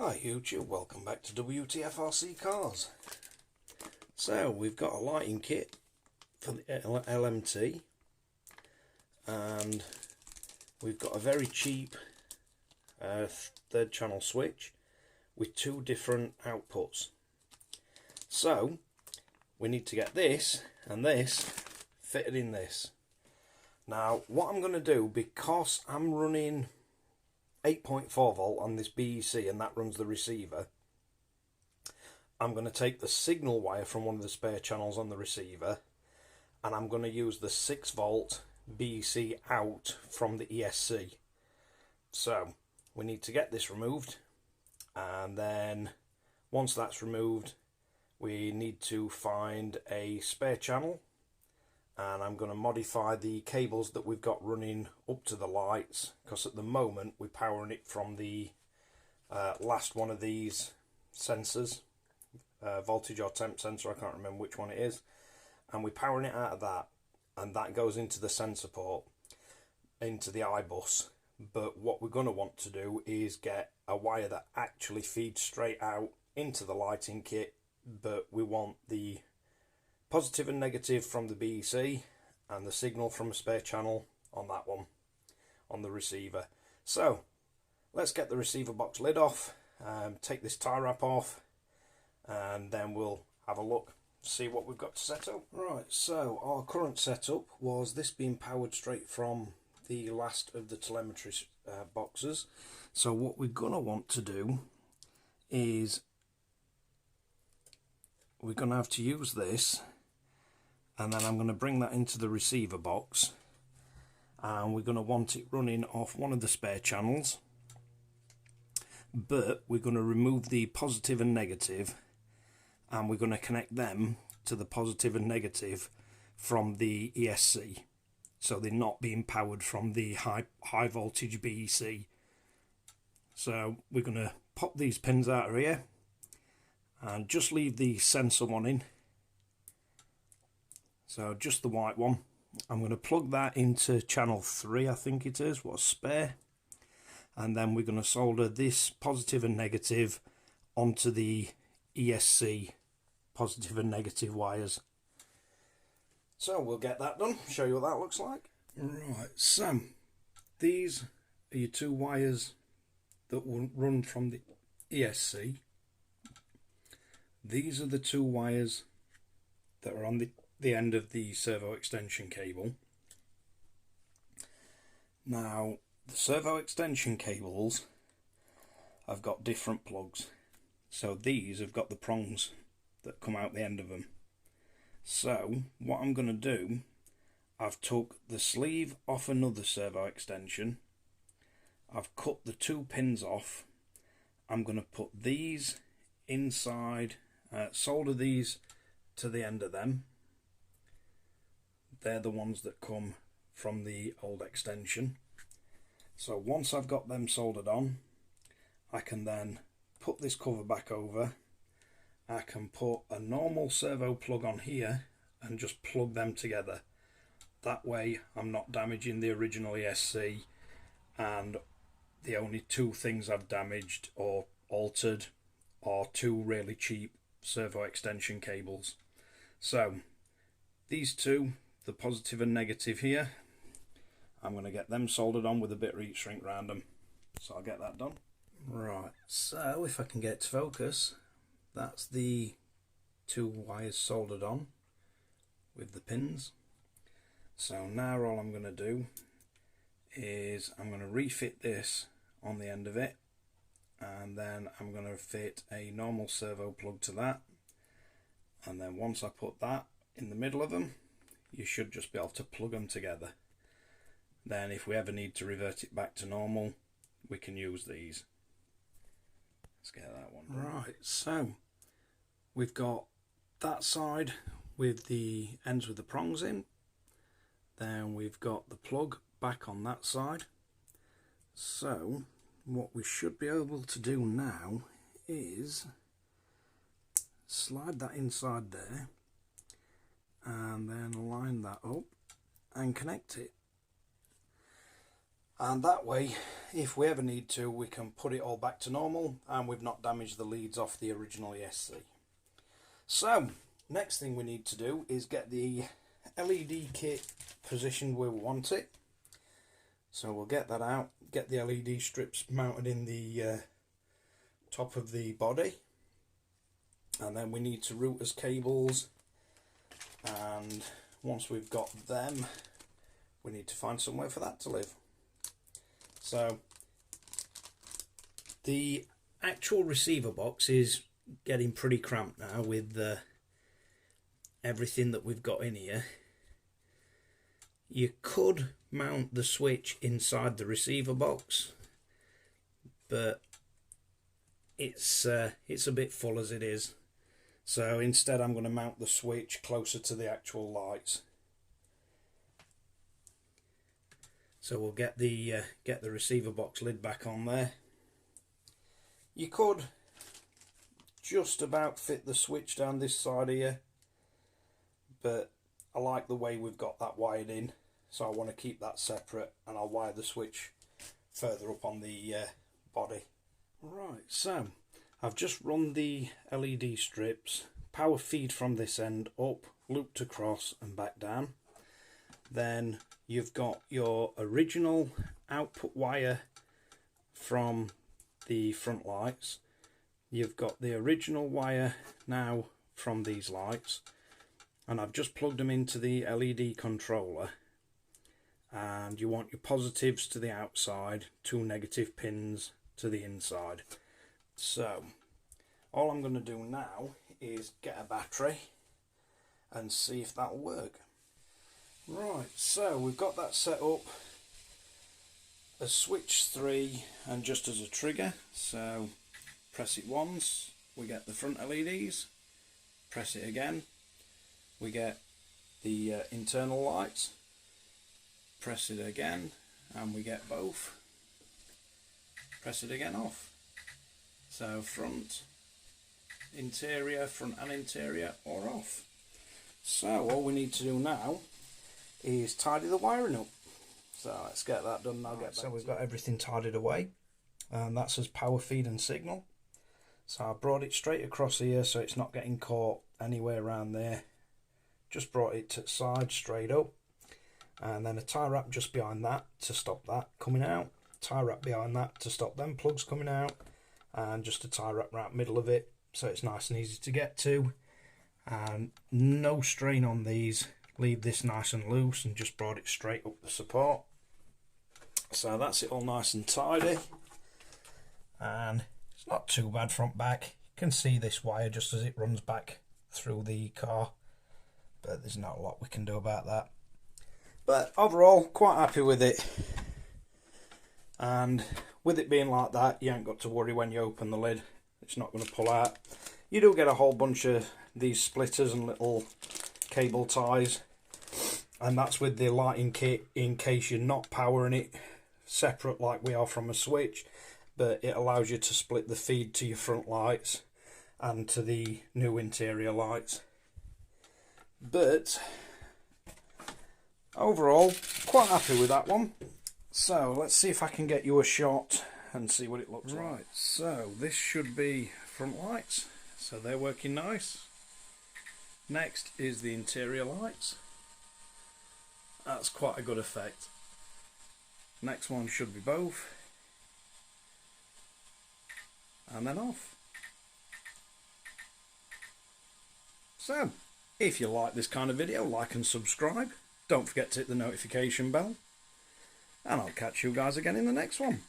Hi YouTube, welcome back to Wtf Rc Cars. So we've got a lighting kit for the LMT, and we've got a very cheap third channel switch with two different outputs. So we need to get this and this fitted in this. Now what I'm going to do, because I'm running 8.4 volt on this BEC and that runs the receiver, I'm going to take the signal wire from one of the spare channels on the receiver and I'm going to use the 6 volt BEC out from the ESC. So we need to get this removed, and then once that's removed we need to find a spare channel, and I'm going to modify the cables that we've got running up to the lights, because at the moment we're powering it from the last one of these sensors, voltage or temp sensor, I can't remember which one it is, and we're powering it out of that, and that goes into the sensor port, into the iBus. But what we're going to want to do is get a wire that actually feeds straight out into the lighting kit, but we want the positive and negative from the BEC and the signal from a spare channel on that one, on the receiver. So let's get the receiver box lid off, take this tie wrap off, and then we'll have a look, see what we've got to set up. Right, so our current setup was this being powered straight from the last of the telemetry boxes. So what we're going to want to do is we're going to have to use this, and then I'm going to bring that into the receiver box, and we're going to want it running off one of the spare channels, but we're going to remove the positive and negative, and we're going to connect them to the positive and negative from the ESC, so they're not being powered from the high voltage BEC. So we're going to pop these pins out of here and just leave the sensor one in. So just the white one. I'm going to plug that into channel 3, I think it is, what's spare, and then we're going to solder this positive and negative onto the ESC positive and negative wires. So we'll get that done, show you what that looks like. Right, so these are your two wires that will run from the ESC. These are the two wires that are on the end of the servo extension cable. Now the servo extension cables have got different plugs, so these have got the prongs that come out the end of them. So what I'm going to do, I've took the sleeve off another servo extension, I've cut the two pins off, I'm going to put these inside, solder these to the end of them. They're the ones that come from the old extension. So once I've got them soldered on, I can then put this cover back over. I can put a normal servo plug on here and just plug them together. That way I'm not damaging the original ESC, and the only two things I've damaged or altered are two really cheap servo extension cables. So these two, the positive and negative here, I'm going to get them soldered on with a bit of heat shrink around them. So I'll get that done. Right, so if I can get to focus, that's the two wires soldered on with the pins. So now all I'm going to do is I'm going to refit this on the end of it, and then I'm going to fit a normal servo plug to that, and then once I put that in the middle of them, you should just be able to plug them together. Then if we ever need to revert it back to normal, we can use these. Let's get that one done. Right, so we've got that side with the ends with the prongs in, then we've got the plug back on that side. So what we should be able to do now is slide that inside there and then line that up and connect it. And that way, if we ever need to, we can put it all back to normal and we've not damaged the leads off the original ESC. So, next thing we need to do is get the LED kit positioned where we want it. So we'll get that out, get the LED strips mounted in the top of the body. And then we need to route as cables, and once we've got them, we need to find somewhere for that to live. So the actual receiver box is getting pretty cramped now with everything that we've got in here. You could mount the switch inside the receiver box, but it's a bit full as it is. So instead I'm going to mount the switch closer to the actual lights. So we'll get the receiver box lid back on there. You could just about fit the switch down this side here, but I like the way we've got that wired in, so I want to keep that separate, and I'll wire the switch further up on the body. Right, so I've just run the LED strips, power feed from this end up, looped across and back down. Then you've got your original output wire from the front lights. You've got the original wire now from these lights, and I've just plugged them into the LED controller. And you want your positives to the outside, 2 negative pins to the inside. So all I'm going to do now is get a battery and see if that'll work. Right, so we've got that set up as switch 3 and just as a trigger. So press it once, we get the front LEDs, press it again, we get the internal lights, press it again and we get both, press it again off. So front, interior, front and interior are off. So all we need to do now is tidy the wiring up. So let's get that done and I'll get back. So we've got everything tidied away, and that's as power feed and signal. So I brought it straight across here so it's not getting caught anywhere around there. Just brought it to the side straight up, and then a tie wrap just behind that to stop that coming out, tie wrap behind that to stop them plugs coming out, and just a tie wrap right middle of it so it's nice and easy to get to, and no strain on these. Leave this nice and loose, and just brought it straight up the support. So that's it all nice and tidy, and it's not too bad front back. You can see this wire just as it runs back through the car, but there's not a lot we can do about that. But overall, quite happy with it, and with it being like that, you ain't got to worry when you open the lid, it's not going to pull out. You do get a whole bunch of these splitters and little cable ties, and that's with the lighting kit in case you're not powering it separate like we are from a switch, but it allows you to split the feed to your front lights and to the new interior lights. But overall, quite happy with that one. So let's see if I can get you a shot and see what it looks like. Right, so this should be front lights, so they're working nice. Next is the interior lights. That's quite a good effect. Next one should be both, and then off. So if you like this kind of video, like and subscribe. Don't forget to hit the notification bell, and I'll catch you guys again in the next one.